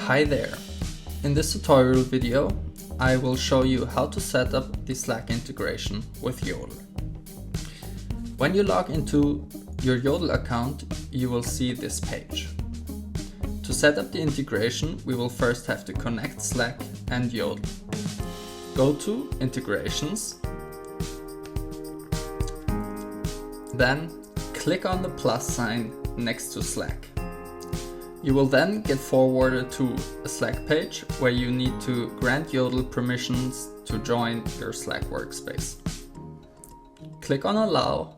Hi there! In this tutorial video, I will show you how to set up the Slack integration with Yodel. When you log into your Yodel account, you will see this page. To set up the integration, we will first have to connect Slack and Yodel. Go to Integrations, then click on the plus sign next to Slack. You will then get forwarded to a Slack page where you need to grant Yodel permissions to join your Slack workspace. Click on Allow,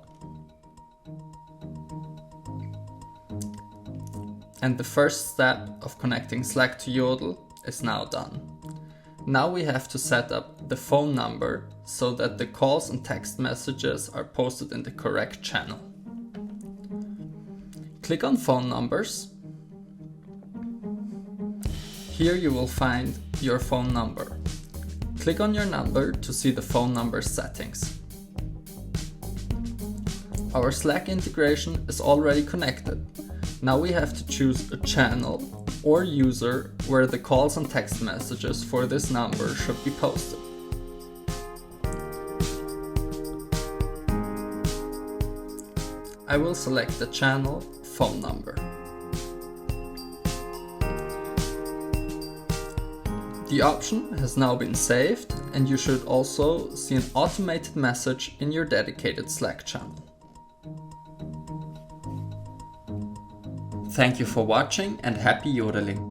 and the first step of connecting Slack to Yodel is now done. Now we have to set up the phone number so that the calls and text messages are posted in the correct channel. Click on Phone Numbers. Here you will find your phone number. Click on your number to see the phone number settings. Our Slack integration is already connected. Now we have to choose a channel or user where the calls and text messages for this number should be posted. I will select the channel phone number. The option has now been saved, and you should also see an automated message in your dedicated Slack channel. Thank you for watching and happy yodeling!